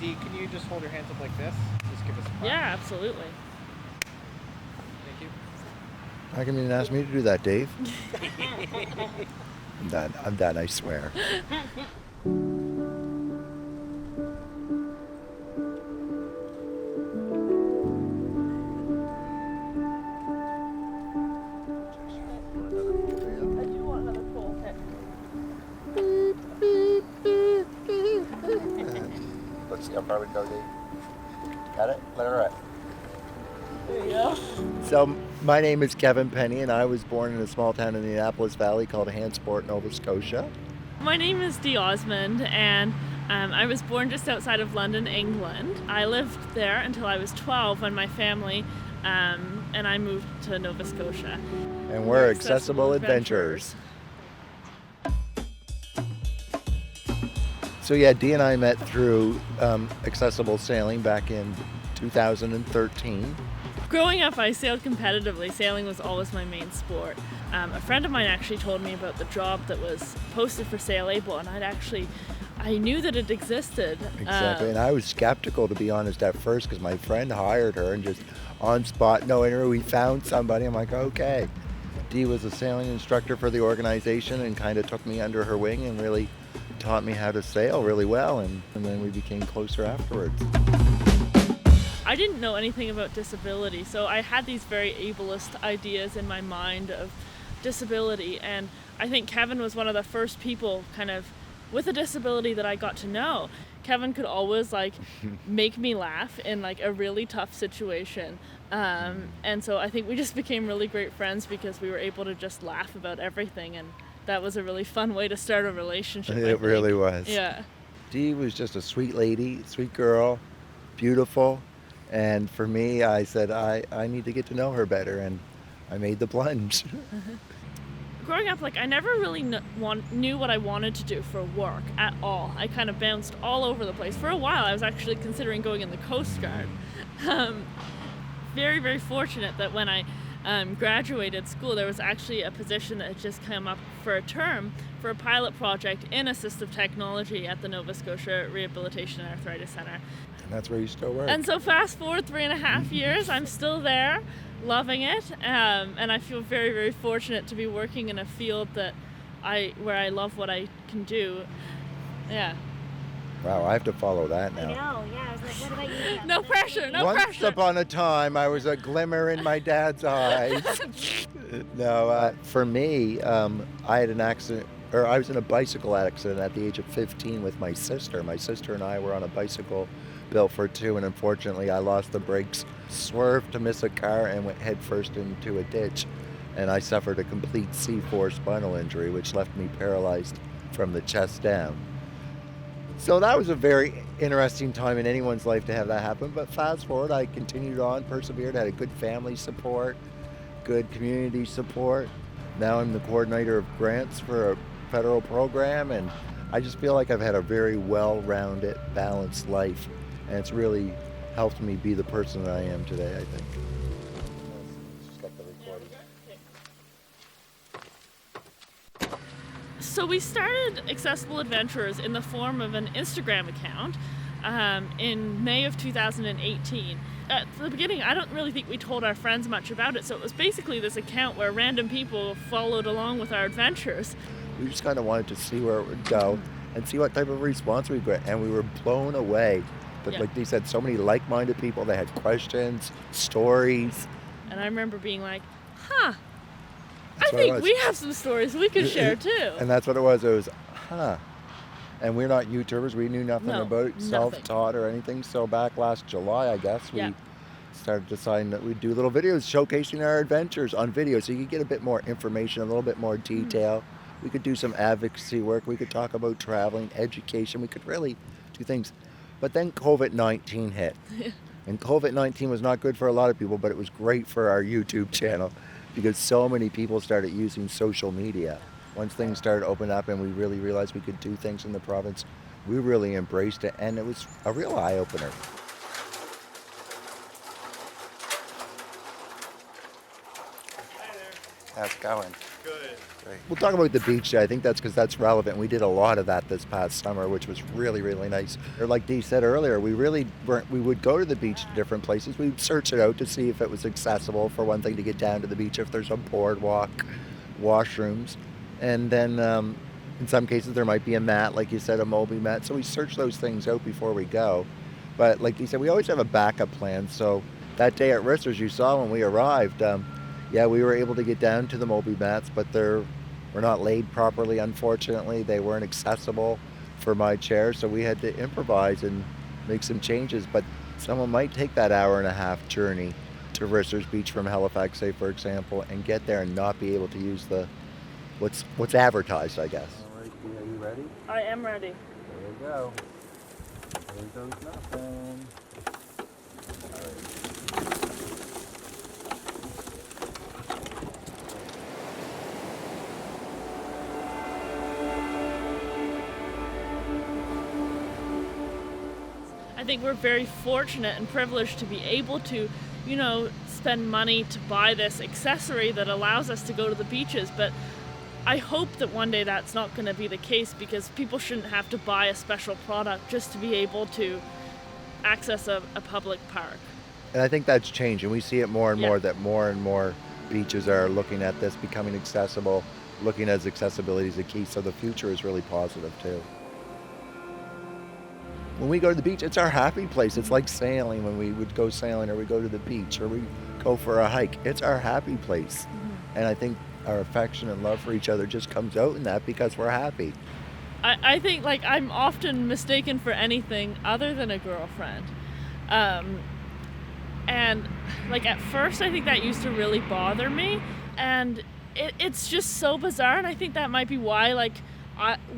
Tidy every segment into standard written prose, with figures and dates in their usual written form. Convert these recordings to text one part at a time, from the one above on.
Dee, can you just hold your hands up like this? Just give us a clap. Yeah, absolutely. Thank you. How come you didn't ask me to do that, Dave? I'm done, I swear. Let's see how far we go, Dave. Got it? Let her rip. There you go. So, my name is Kevin Penny, and I was born in a small town in the Annapolis Valley called Hansport, Nova Scotia. My name is Dee Osmond, and I was born just outside of London, England. I lived there until I was 12 when my family and I moved to Nova Scotia. And we're Accessible Adventurers. So yeah, Dee and I met through Accessible Sailing back in 2013. Growing up, I sailed competitively. Sailing was always my main sport. A friend of mine actually told me about the job that was posted for Sailable, and I knew that it existed. Exactly, and I was skeptical, to be honest, at first, because my friend hired her and just on spot, no interview, we found somebody. I'm like, okay. Dee was a sailing instructor for the organization and kind of took me under her wing and really taught me how to sail really well, and then we became closer afterwards. I didn't know anything about disability, so I had these very ableist ideas in my mind of disability, and I think Kevin was one of the first people kind of with a disability that I got to know. Kevin could always make me laugh in a really tough situation, and so I think we just became really great friends because we were able to just laugh about everything, and that was a really fun way to start a relationship. It really was. Yeah. Dee was just a sweet lady, sweet girl, beautiful. And for me, I said, I need to get to know her better, and I made the plunge. Growing up, I never really knew what I wanted to do for work at all. I kind of bounced all over the place. For a while, I was actually considering going in the Coast Guard. Very, very fortunate that when I graduated school, there was actually a position that had just come up for a term for a pilot project in assistive technology at the Nova Scotia Rehabilitation and Arthritis Centre. And that's where you still work. And so fast forward 3.5 years, I'm still there, loving it, and I feel very, very fortunate to be working in a field where I love what I can do. Yeah. Wow, I have to follow that now. I know, yeah. I was like, what about you? No pressure, no Once pressure. upon a time, I was a glimmer in my dad's eyes. No, for me, I had an accident, or I was in a bicycle accident at the age of 15 with my sister. My sister and I were on a bicycle built for two, and unfortunately I lost the brakes, swerved to miss a car, and went headfirst into a ditch. And I suffered a complete C4 spinal injury, which left me paralyzed from the chest down. So that was a very interesting time in anyone's life to have that happen. But fast forward, I continued on, persevered, had a good family support, good community support. Now I'm the coordinator of grants for a federal program, and I just feel like I've had a very well-rounded, balanced life. And it's really helped me be the person that I am today, I think. Just got the recording. So we started Accessible Adventurers in the form of an Instagram account in May of 2018. At the beginning, I don't really think we told our friends much about it, so it was basically this account where random people followed along with our adventures. We just kind of wanted to see where it would go and see what type of response we'd get, and we were blown away. But Yeah. like they said, so many like-minded people that had questions, stories. And I remember being like, I That's what it think was. we have some stories we could share too. And that's what it was. It was, And we're not YouTubers. We knew nothing No, about it, nothing. self-taught or anything. So back last July, I guess, we Yeah. started deciding that we'd do little videos showcasing our adventures on video, so you could get a bit more information, a little bit more detail. We could do some advocacy work. We could talk about traveling, education. We could really do things. But then COVID-19 hit. And COVID-19 was not good for a lot of people, but it was great for our YouTube channel because so many people started using social media. Once things started opening up and we really realized we could do things in the province, we really embraced it, and it was a real eye-opener. Hi there. How's it going? Good. right. We'll talk about the beach day. I think that's because that's relevant. We did a lot of that this past summer, which was really, really nice. Or like Dee said earlier, we would go to the beach to different places. We'd search it out to see if it was accessible, for one thing, to get down to the beach, if there's a boardwalk, washrooms. And then in some cases there might be a mat, like you said, a Moby mat. So we search those things out before we go. But like you said, we always have a backup plan. So that day at Rissers, you saw when we arrived, we were able to get down to the Moby mats, but were not laid properly, unfortunately. They weren't accessible for my chair, so we had to improvise and make some changes. But someone might take that hour-and-a-half journey to Rissers Beach from Halifax, say, for example, and get there and not be able to use what's advertised, I guess. All right, Dee, are you ready? I am ready. There we go. There goes nothing. All right. I think we're very fortunate and privileged to be able to, spend money to buy this accessory that allows us to go to the beaches. But I hope that one day that's not going to be the case, because people shouldn't have to buy a special product just to be able to access a public park. And I think that's changing. We see it more and more, that more and more beaches are looking at this, becoming accessible, looking at accessibility as a key. So the future is really positive too. When we go to the beach, it's our happy place. It's like sailing, when we would go sailing, or we go to the beach, or we go for a hike. It's our happy place. Mm-hmm. And I think our affection and love for each other just comes out in that, because we're happy. I think I'm often mistaken for anything other than a girlfriend. And at first I think that used to really bother me, and it's just so bizarre. And I think that might be why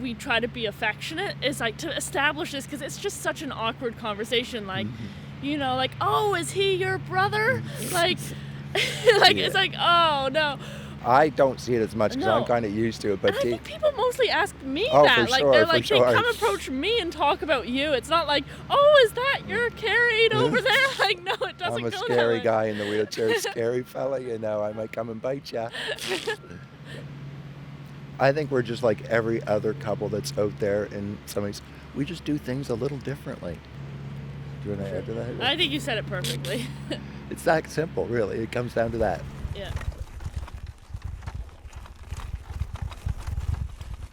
we try to be affectionate, is to establish this, because it's just such an awkward conversation. Oh, is he your brother? It's oh no. I don't see it as much, because I'm kind of used to it. But I think people mostly ask me that. For sure, they're for sure. They come approach me and talk about you. It's not oh, is that your carried over there? No, it doesn't go that way. I'm a scary guy in the wheelchair, scary fella, I might come and bite you. I think we're just like every other couple that's out there, and we just do things a little differently. Do you want to add to that? I think you said it perfectly. It's that simple, really. It comes down to that. Yeah.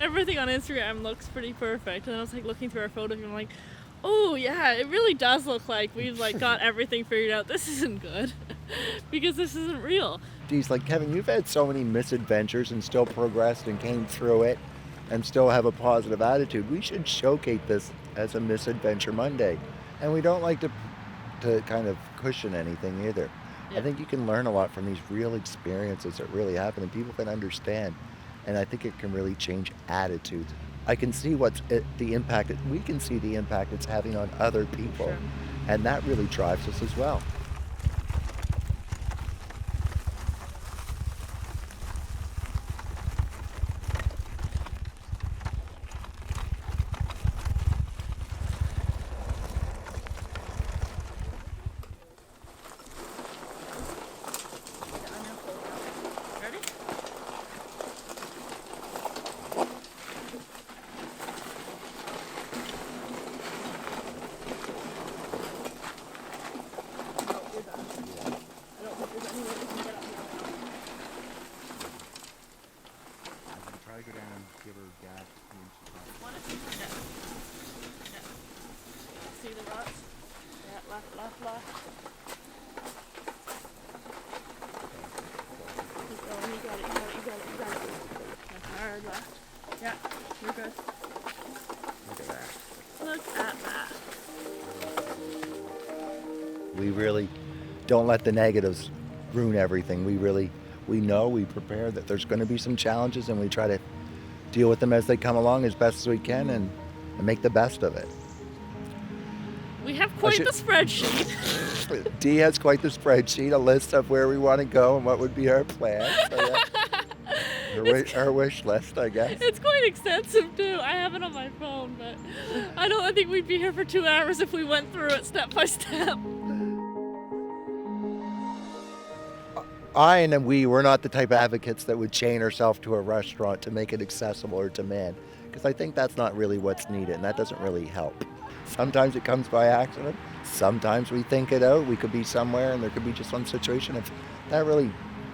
Everything on Instagram looks pretty perfect, and I was looking through our photos, and I'm oh yeah, it really does look like we've got everything figured out. This isn't good, because this isn't real. Geez, Kevin, you've had so many misadventures and still progressed and came through it and still have a positive attitude. We should showcase this as a Misadventure Monday. And we don't like to kind of cushion anything either. Yeah. I think you can learn a lot from these real experiences that really happen, and people can understand. And I think it can really change attitudes. I can see we can see the impact it's having on other people. Sure. And that really drives us as well. Yeah, you're good. Look at that. Look at that. We really don't let the negatives ruin everything. We know, we prepare that there's going to be some challenges, and we try to deal with them as they come along as best as we can, and make the best of it. We have quite the spreadsheet. Dee has quite the spreadsheet, a list of where we want to go and what would be our plan. So, yeah. Our wish list, I guess. It's quite extensive too. I have it on my phone, but I think we'd be here for 2 hours if we went through it step by step. we're not the type of advocates that would chain ourselves to a restaurant to make it accessible or demand, because I think that's not really what's needed, and that doesn't really help. Sometimes it comes by accident. Sometimes we think it out. We could be somewhere, and there could be just one situation. If that really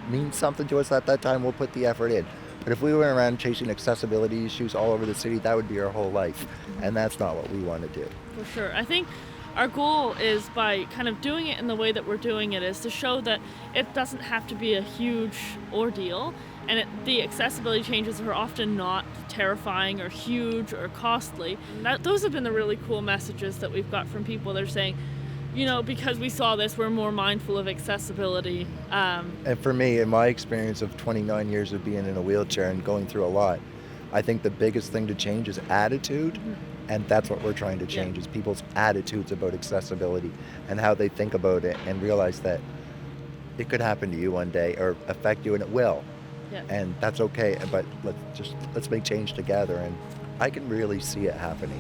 means something to us at that time, we'll put the effort in. But if we went around chasing accessibility issues all over the city, that would be our whole life, and that's not what we want to do. For sure. I think our goal is, by kind of doing it in the way that we're doing it, is to show that it doesn't have to be a huge ordeal, and the accessibility changes are often not terrifying or huge or costly. Those have been the really cool messages that we've got from people. They're saying, you know, because we saw this, we're more mindful of accessibility. And for me, in my experience of 29 years of being in a wheelchair and going through a lot, I think the biggest thing to change is attitude. And that's what we're trying to change, is people's attitudes about accessibility and how they think about it, and realize that it could happen to you one day or affect you, and it will. Yeah. And that's okay, but let's make change together, and I can really see it happening.